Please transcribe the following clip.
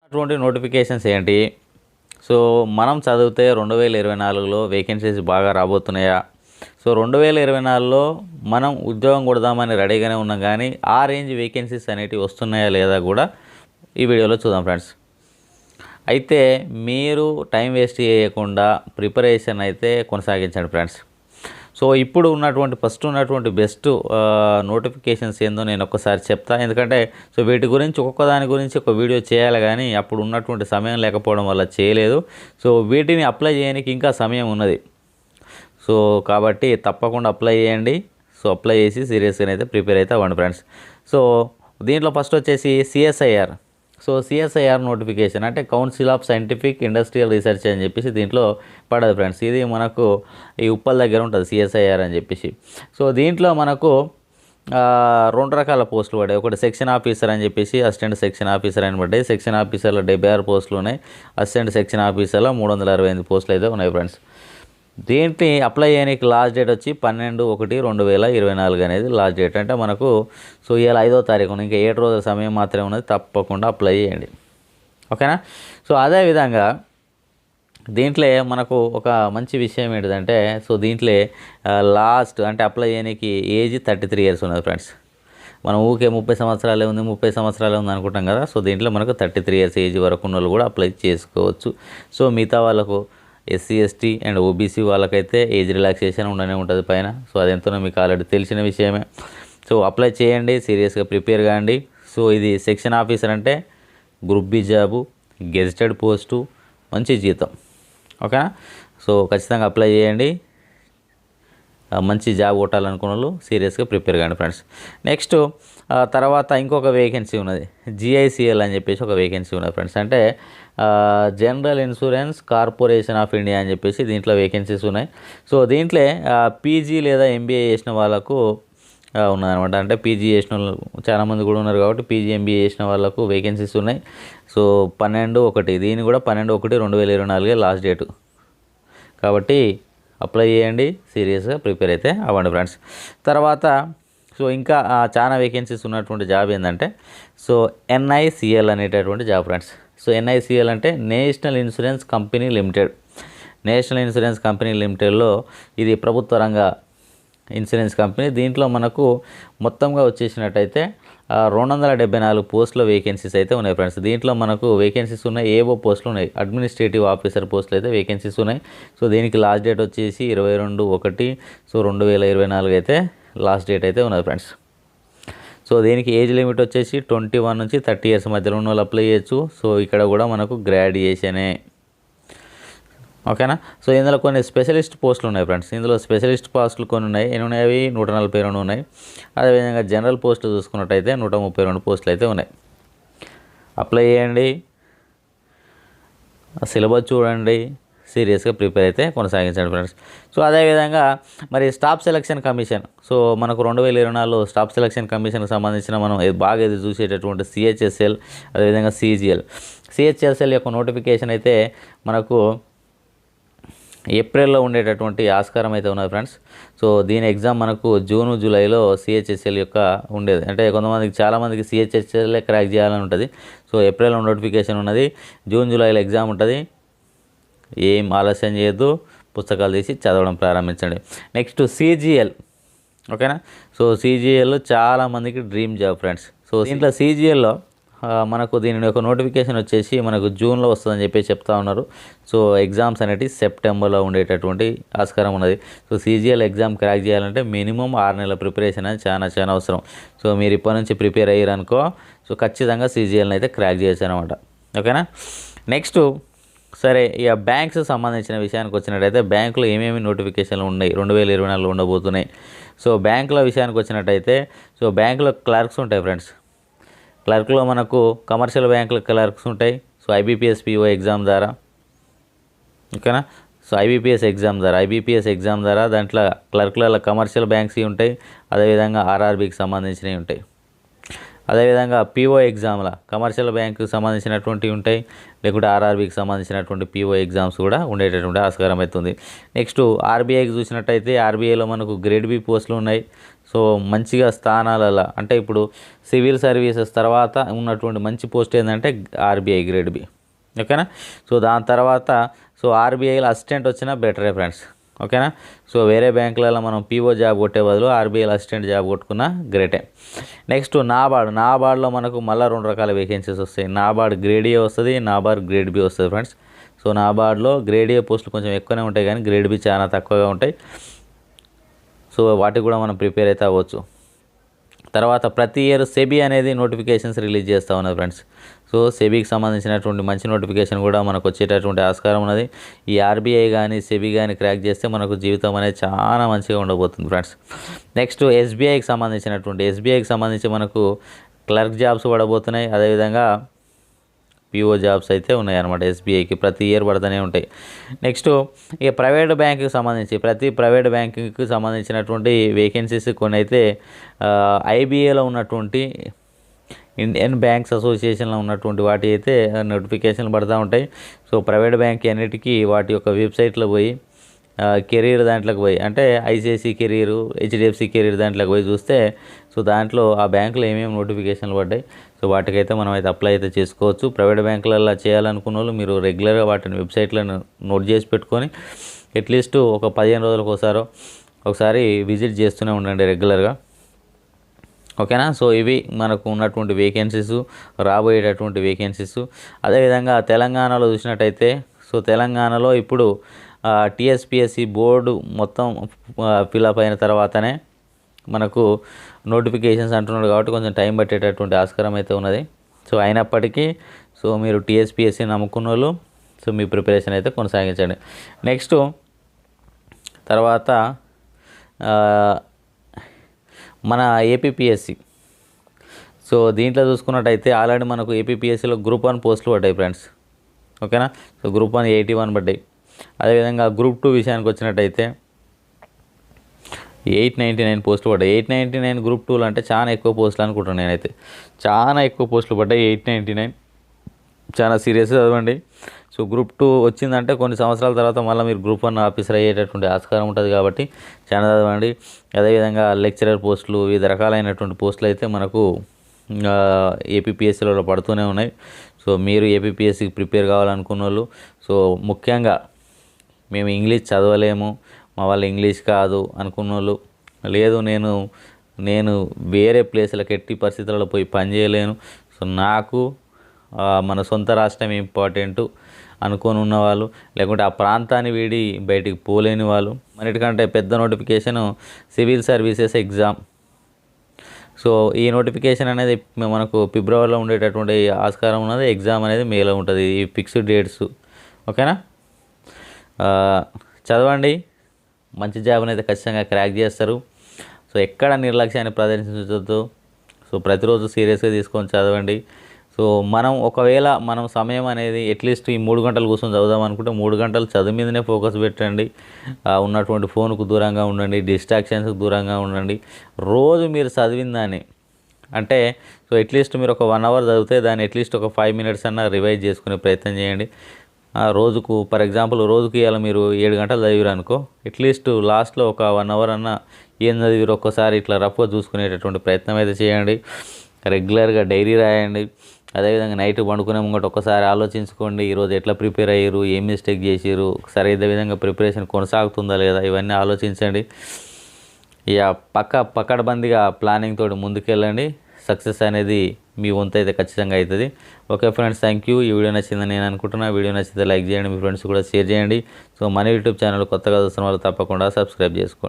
అటువంటి నోటిఫికేషన్స్ ఏంటి? సో, మనం చదివితే 2024లో వేకెన్సీస్ బాగా రాబోతున్నాయా? సో, 2024లో మనం ఉద్యోగం కొడదామని రెడీగానే ఉన్నాం గానీ, ఆ రేంజ్ వేకెన్సీస్ అనేటివి వస్తున్నాయా లేదా గూడా ఈ వీడియోలో చూద్దాం ఫ్రెండ్స్. అయితే మీరు టైం వేస్ట్ చేయకుండా ప్రిపరేషన్ అయితే కొనసాగించండి ఫ్రెండ్స్. సో, ఇప్పుడు ఉన్నటువంటి ఫస్ట్ ఉన్నటువంటి బెస్ట్ నోటిఫికేషన్స్ ఏందో నేను ఒక్కసారి చెప్తా. ఎందుకంటే వీటి గురించి ఒక్కొక్క దాని గురించి ఒక వీడియో చేయాలి కానీ అప్పుడు ఉన్నటువంటి సమయం లేకపోవడం వల్ల చేయలేదు. సో, వీటిని అప్లై చేయడానికి ఇంకా సమయం ఉన్నది. సో, కాబట్టి తప్పకుండా అప్లై చేయండి. సో, అప్లై చేసి సీరియస్గా అయితే ప్రిపేర్ అయితే అవ్వండి ఫ్రెండ్స్. సో, దీంట్లో ఫస్ట్ వచ్చేసి సిఎస్ఐఆర్. సో, సిఎస్ఐఆర్ నోటిఫికేషన్ అంటే council of scientific industrial research అని చెప్పేసి దీంట్లో పడదు ఫ్రెండ్స్. ఇది మనకు ఈ ఉప్పల్ దగ్గర ఉంటుంది సిఎస్ఐఆర్ అని చెప్పేసి. సో, దీంట్లో మనకు 2 రకాల పోస్టులు పడ్డాయి. ఒకటి సెక్షన్ ఆఫీసర్ అని చెప్పేసి అసిస్టెంట్ సెక్షన్ ఆఫీసర్ అని పడ్డాయి. సెక్షన్ ఆఫీసర్లో 76 పోస్టులు ఉన్నాయి. అసిస్టెంట్ సెక్షన్ ఆఫీసర్లో 368 పోస్టులు అయితే ఉన్నాయి ఫ్రెండ్స్. దీంట్లో అప్లై చేయడానికి లాస్ట్ డేట్ వచ్చి 12/1/2024 అనేది లాస్ట్ డేట్. అంటే మనకు ఇవాళ 5వ తారీఖు, ఇంకా 7 రోజుల సమయం మాత్రమే ఉన్నది. తప్పకుండా అప్లై చేయండి, ఓకేనా. సో, అదేవిధంగా దీంట్లో మనకు ఒక మంచి విషయం ఏంటిదంటే దీంట్లో లాస్ట్ అంటే అప్లై చేయడానికి ఏజ్ 33 ఇయర్స్ ఉన్నది ఫ్రెండ్స్. మనం ఊకే 30 సంవత్సరాలే ఉంది 30 సంవత్సరాలే ఉంది అనుకుంటాం కదా. సో, దీంట్లో మనకు 33 ఇయర్స్ ఏజ్ వరకు ఉన్న వాళ్ళు కూడా అప్లై చేసుకోవచ్చు. సో, మిగతా వాళ్ళకు ఎస్సీ ఎస్టీ అండ్ ఓబీసీ వాళ్ళకైతే ఏజ్ రిలాక్సేషన్ ఉండనే ఉంటుంది పైన. సో, అదెంతనో మీకు ఆల్రెడీ తెలిసిన విషయమే. సో, అప్లై చేయండి, సీరియస్గా ప్రిపేర్ కాండి. సో, ఇది సెక్షన్ ఆఫీసర్ అంటే group B job, gazetted post, మంచి జీతం, ఓకేనా. సో, ఖచ్చితంగా అప్లై చేయండి. మంచి జాబ్ కొట్టాలనుకున్న వాళ్ళు సీరియస్గా ప్రిపేర్ కాండి ఫ్రెండ్స్. నెక్స్ట్ తర్వాత ఇంకొక వేకెన్సీ ఉన్నది, జిఐసిఎల్ అని చెప్పేసి ఒక వేకెన్సీ ఉన్నది ఫ్రెండ్స్. అంటే general insurance corporation of India అని చెప్పేసి దీంట్లో వేకెన్సీస్ ఉన్నాయి. సో, దీంట్లో పీజీ లేదా ఎంబీఏ చేసిన వాళ్ళకు ఉన్నదనమాట. అంటే పీజీ చేసిన వాళ్ళు చాలామంది కూడా ఉన్నారు కాబట్టి పీజీ ఎంబీఏ చేసిన వాళ్ళకు వేకెన్సీస్ ఉన్నాయి. సో, 12/1 దీని కూడా 12/1/2024 లాస్ట్ డేటు కాబట్టి అప్లై చేయండి, సీరియస్గా ప్రిపేర్ అయితే అవ్వండి ఫ్రెండ్స్. తర్వాత ఇంకా చాలా వేకెన్సీస్ ఉన్నటువంటి జాబ్ ఏంటంటే ఎన్ఐసిఎల్ అనేటటువంటి జాబ్ ఫ్రెండ్స్. సో, ఎన్ఐసిఎల్ అంటే national insurance company limited. National insurance company లిమిటెడ్లో ఇది ప్రభుత్వ రంగ ఇన్సూరెన్స్ కంపెనీ. దీంట్లో మనకు మొత్తంగా వచ్చేసినట్టయితే 274 పోస్టుల వేకెన్సీస్ అయితే ఉన్నాయి ఫ్రెండ్స్. దీంట్లో మనకు వేకెన్సీస్ ఉన్నాయి, ఏవో పోస్టులు ఉన్నాయి, అడ్మినిస్ట్రేటివ్ ఆఫీసర్ పోస్టులు అయితే వేకెన్సీస్ ఉన్నాయి. సో, దీనికి లాస్ట్ డేట్ వచ్చేసి 22/1/2024 అయితే లాస్ట్ డేట్ అయితే ఉన్నది ఫ్రెండ్స్. సో, దీనికి ఏజ్ లిమిట్ వచ్చేసి 21 నుంచి 30 ఇయర్స్ మధ్యలో ఉన్న వాళ్ళు అప్లై చేయొచ్చు. సో, ఇక్కడ కూడా మనకు గ్రాడ్యుయేషనే, ఓకేనా. సో, ఇందులో కొన్ని స్పెషలిస్ట్ పోస్టులు ఉన్నాయి ఫ్రెండ్స్. ఇందులో స్పెషలిస్ట్ పోస్టులు కొన్ని ఉన్నాయి. ఎన్ని ఉన్నాయి అవి 142 ఉన్నాయి. అదేవిధంగా జనరల్ పోస్టులు చూసుకున్నట్టయితే 132 పోస్టులు అయితే ఉన్నాయి. అప్లై చేయండి, సిలబస్ చూడండి, సీరియస్గా ప్రిపేర్ అయితే కొనసాగించండి ఫ్రెండ్స్. సో, అదేవిధంగా మరి స్టాఫ్ సెలక్షన్ కమిషన్. సో, మనకు 2024లో స్టాఫ్ సెలక్షన్ కమిషన్కి సంబంధించిన మనం బాగా ఎదురు చూసేటటువంటి సిహెచ్ఎస్ఎల్, అదేవిధంగా సిజిఎల్. సిహెచ్ఎస్ఎల్ యొక్క నోటిఫికేషన్ అయితే మనకు ఏప్రిల్లో ఉండేటటువంటి ఆస్కారం అయితే ఉన్నది ఫ్రెండ్స్. సో, దీని ఎగ్జామ్ మనకు జూన్ జూలైలో సిహెచ్ఎస్ఎల్ యొక్క ఉండేది. అంటే కొంతమందికి చాలామందికి సిహెచ్ఎస్ఎల్ క్రాక్ చేయాలని ఉంటుంది. సో, ఏప్రిల్లో నోటిఫికేషన్ ఉన్నది, జూన్ జూలైలో ఎగ్జామ్ ఉంటుంది. ఏం ఆలస్యం చేయొద్దు, పుస్తకాలు తీసి చదవడం ప్రారంభించండి. నెక్స్ట్ సిజిఎల్, ఓకేనా. సో, సిజిఎల్ చాలామందికి డ్రీమ్ జాబ్ ఫ్రెండ్స్. సో, దీంట్లో సిజిఎల్లో మనకు దీని యొక్క నోటిఫికేషన్ వచ్చేసి మనకు జూన్లో వస్తుందని చెప్పి చెప్తా ఉన్నారు. సో, ఎగ్జామ్స్ అనేవి సెప్టెంబర్లో ఉండేటటువంటి ఆస్కారం ఉన్నది. సో, సిజిఎల్ ఎగ్జామ్ క్రాక్ చేయాలంటే మినిమం 6 నెలల ప్రిపరేషన్ అనేది చాలా అవసరం. సో, మీరు ఇప్పటి నుంచి ప్రిపేర్ అయ్యారనుకో సో ఖచ్చితంగా సిజిఎల్ని అయితే క్రాక్ చేయొచ్చు అనమాట, ఓకేనా. నెక్స్ట్ సరే, ఇక బ్యాంక్స్ సంబంధించిన విషయానికి వచ్చినట్టయితే బ్యాంకులో ఏమేమి నోటిఫికేషన్లు ఉన్నాయి 2024లో ఉండబోతున్నాయి. సో, బ్యాంకుల విషయానికి వచ్చినట్టయితే బ్యాంకులో క్లర్క్స్ ఉంటాయి ఫ్రెండ్స్. క్లర్క్లో మనకు కమర్షియల్ బ్యాంకుల క్లర్క్స్ ఉంటాయి. సో, ఐబీపీఎస్ పిఓ ఎగ్జామ్ ద్వారా, ఓకేనా. సో, ఐబీపీఎస్ ఎగ్జామ్ ద్వారా దాంట్లో క్లర్క్లలో కమర్షియల్ బ్యాంక్స్ ఉంటాయి, అదేవిధంగా ఆర్ఆర్బీకి సంబంధించినవి ఉంటాయి. అదేవిధంగా పీఓ ఎగ్జామ్ల కమర్షియల్ బ్యాంకుకి సంబంధించినటువంటివి ఉంటాయి, లేకుంటే ఆర్ఆర్బీకి సంబంధించినటువంటి పీఓ ఎగ్జామ్స్ కూడా ఉండేటటువంటి ఆస్కారం అవుతుంది. నెక్స్ట్ ఆర్బీఐకి చూసినట్టయితే ఆర్బీఐలో మనకు గ్రేడ్ బి పోస్టులు ఉన్నాయి. సో మంచిగా స్థానాలలో అంటే ఇప్పుడు సివిల్ సర్వీసెస్ తర్వాత ఉన్నటువంటి మంచి పోస్ట్ ఏంటంటే ఆర్బీఐ గ్రేడ్ బి. ఓకేనా. సో దాని తర్వాత సో ఆర్బీఐలో అసిస్టెంట్ వచ్చినా బెటరే ఫ్రెండ్స్. ఓకేనా. సో వేరే బ్యాంకులలో మనం పీఓ జాబ్ కొట్టే బదులు ఆర్బీఐలో అసిస్టెంట్ జాబ్ కొట్టుకున్నా గ్రేటే. నెక్స్ట్ నాబార్డ్లో మనకు మళ్ళీ 2 రకాల వేకెన్సీస్ వస్తాయి. నాబార్డ్ గ్రేడ్ ఏ వస్తుంది, నాబార్డ్ గ్రేడ్ బి వస్తుంది ఫ్రెండ్స్. సో నాబార్డ్లో గ్రేడ్ ఏ పోస్టులు కొంచెం ఎక్కువనే ఉంటాయి కానీ గ్రేడ్ బి చాలా తక్కువగా ఉంటాయి. సో వాటికి కూడా మనం ప్రిపేర్ అయితే అవ్వచ్చు. తర్వాత ప్రతి ఇయర్ సెబీ అనేది నోటిఫికేషన్స్ రిలీజ్ చేస్తూ ఉన్నది ఫ్రెండ్స్. సో సెబీకి సంబంధించినటువంటి మంచి నోటిఫికేషన్ కూడా మనకు వచ్చేటటువంటి ఆస్కారం ఉన్నది. ఈ ఆర్బీఐ కానీ సెబీ కానీ క్రాక్ చేస్తే మనకు జీవితం అనేది చాలా మంచిగా ఉండబోతుంది ఫ్రెండ్స్. నెక్స్ట్ ఎస్బీఐకి సంబంధించి మనకు క్లర్క్ జాబ్స్ పడబోతున్నాయి. అదేవిధంగా పీఓ జాబ్స్ అయితే ఉన్నాయి అన్నమాట. ఎస్బీఐకి ప్రతి ఇయర్ పడుతూనే ఉంటాయి. నెక్స్ట్ ఇక ప్రైవేట్ బ్యాంకుకి సంబంధించి ప్రతి ప్రైవేట్ బ్యాంకుకి సంబంధించినటువంటి వేకెన్సీస్ కొన్ని అయితే ఐబీఏలో ఉన్నటువంటి ఇండియన్ బ్యాంక్స్ అసోసియేషన్లో ఉన్నటువంటి వాటి అయితే నోటిఫికేషన్లు పడుతూ ఉంటాయి. సో ప్రైవేట్ బ్యాంక్ అన్నిటికీ వాటి యొక్క వెబ్సైట్లో పోయి కెరీర్ దాంట్లోకి పోయి అంటే ఐసిఐసి కెరీరు, హెచ్డిఎఫ్సి కెరీర్ దాంట్లోకి పోయి చూస్తే సో దాంట్లో ఆ బ్యాంకులో ఏమేమి నోటిఫికేషన్లు పడ్డాయి సో వాటికైతే మనం అయితే అప్లై అయితే చేసుకోవచ్చు. ప్రైవేట్ బ్యాంకులలో చేయాలనుకున్న వాళ్ళు మీరు రెగ్యులర్గా వాటిని వెబ్సైట్లను నోట్ చేసి పెట్టుకొని అట్లీస్ట్ ఒక 15 రోజులకు ఒకసారి విజిట్ చేస్తూనే ఉండండి రెగ్యులర్గా. ఓకేనా. సో ఇవి మనకు ఉన్నటువంటి వేకెన్సీస్, రాబోయేటటువంటి వేకెన్సీస్. అదేవిధంగా తెలంగాణలో చూసినట్టయితే సో తెలంగాణలో ఇప్పుడు టీఎస్పీఎస్సీ బోర్డు మొత్తం ఫిలప్ అయిన తర్వాతనే మనకు నోటిఫికేషన్స్ అంటున్నాడు కాబట్టి కొంచెం టైం పట్టేటటువంటి ఆస్కారం అయితే ఉన్నది. సో అయినప్పటికీ సో మీరు టీఎస్పీఎస్సీ నమ్ముకున్న వాళ్ళు సో మీ ప్రిపరేషన్ అయితే కొనసాగించండి. నెక్స్ట్ తర్వాత మన ఏపీపీఎస్సీ. సో దీంట్లో చూసుకున్నట్టయితే ఆల్రెడీ మనకు ఏపీపీఎస్సీలో గ్రూప్ 1 పోస్టులు పడ్డాయి ఫ్రెండ్స్. ఓకేనా. సో గ్రూప్ 1 81 పడ్డాయి. అదేవిధంగా గ్రూప్ 2 విషయానికి వచ్చినట్టయితే 899 పోస్టులు పడ్డాయి. 899 గ్రూప్ 2 అంటే చాలా ఎక్కువ పోస్టులు అనుకుంటున్నాను నేనైతే. చాలా ఎక్కువ పోస్టులు పడ్డాయి 899. చాలా సీరియస్గా చదవండి. సో గ్రూప్ 2 వచ్చిందంటే కొన్ని సంవత్సరాల తర్వాత మళ్ళీ మీరు గ్రూప్ 1 ఆఫీసర్ అయ్యేటటువంటి ఆస్కారం ఉంటుంది కాబట్టి చాలా చదవండి. అదేవిధంగా లెక్చరర్ పోస్టులు, వివిధ రకాలైనటువంటి పోస్టులు అయితే మనకు ఏపీపీఎస్సీలో పడుతూనే ఉన్నాయి. సో మీరు ఏపీపీఎస్సీకి ప్రిపేర్ కావాలనుకున్న వాళ్ళు సో ముఖ్యంగా మేము ఇంగ్లీష్ చదవలేము, మా వాళ్ళు ఇంగ్లీష్ కాదు అనుకున్న వాళ్ళు, లేదు నేను వేరే ప్లేస్లకు ఎట్టి పరిస్థితులలో పోయి పని చేయలేను, సో నాకు మన సొంత రాష్ట్రం ఇంపార్టెంట్ అనుకొని ఉన్నవాళ్ళు, లేకుంటే ఆ ప్రాంతాన్ని వీడి బయటికి పోలేని వాళ్ళు, అన్నిటికంటే పెద్ద notification civil services exam. So ఈ నోటిఫికేషన్ అనేది మనకు ఫిబ్రవరిలో ఉండేటటువంటి ఆస్కారం ఉన్నది. ఎగ్జామ్ అనేది మేలో ఉంటుంది. ఈ ఫిక్స్డ్ డేట్స్. ఓకేనా. చదవండి, మంచి జాబ్ని అయితే ఖచ్చితంగా క్రాక్ చేస్తారు. సో ఎక్కడ నిర్లక్ష్యాన్ని ప్రదర్శించవద్దు. సో ప్రతిరోజు సీరియస్గా తీసుకొని చదవండి. సో ఒకవేళ మనం సమయం అనేది అట్లీస్ట్ ఈ 3 గంటలు కూర్చొని చదువుదాం అనుకుంటే 3 గంటలు చదువు మీదనే ఫోకస్ పెట్టండి. ఉన్నటువంటి ఫోన్కు దూరంగా ఉండండి, డిస్ట్రాక్షన్స్కి దూరంగా ఉండండి. రోజు మీరు చదివిన దాన్ని అంటే సో అట్లీస్ట్ మీరు ఒక 1 అవర్ చదివితే దాన్ని అట్లీస్ట్ ఒక 5 మినిట్స్ అన్నా రివైజ్ చేసుకునే ప్రయత్నం చేయండి. రోజుకు ఫర్ ఎగ్జాంపుల్ రోజుకి ఇలా మీరు 7 గంటలు చదివారు అనుకో, అట్లీస్ట్ లాస్ట్లో ఒక 1 అవర్ అన్నా ఏం చదివారు ఒక్కసారి ఇట్లా రఫ్గా చూసుకునేటటువంటి ప్రయత్నం అయితే చేయండి. రెగ్యులర్గా డైరీ రాయండి. అదేవిధంగా నైట్ పండుకునే ముంగట ఒక్కసారి ఆలోచించుకోండి, ఈరోజు ఎట్లా ప్రిపేర్ అయ్యారు, ఏం మిస్టేక్ చేసారు, సరైన విధంగా ప్రిపరేషన్ కొనసాగుతుందా లేదా, ఇవన్నీ ఆలోచించండి. ఇక పక్కడబందిగా ప్లానింగ్ తోటి ముందుకెళ్ళండి. సక్సెస్ అనేది మీ వంతు అయితే ఖచ్చితంగా అవుతుంది. Okay friends, thank you. ఈ వీడియో నచ్చిందని నేను అనుకుంటున్నా. వీడియో నచ్చితే లైక్ చేయండి, మీ ఫ్రెండ్స్ కూడా షేర్ చేయండి. సో మన యూట్యూబ్ ఛానల్ కొత్తగా చూస్తున్న వాళ్ళు తప్పకుండా సబ్స్క్రైబ్ చేసుకోండి.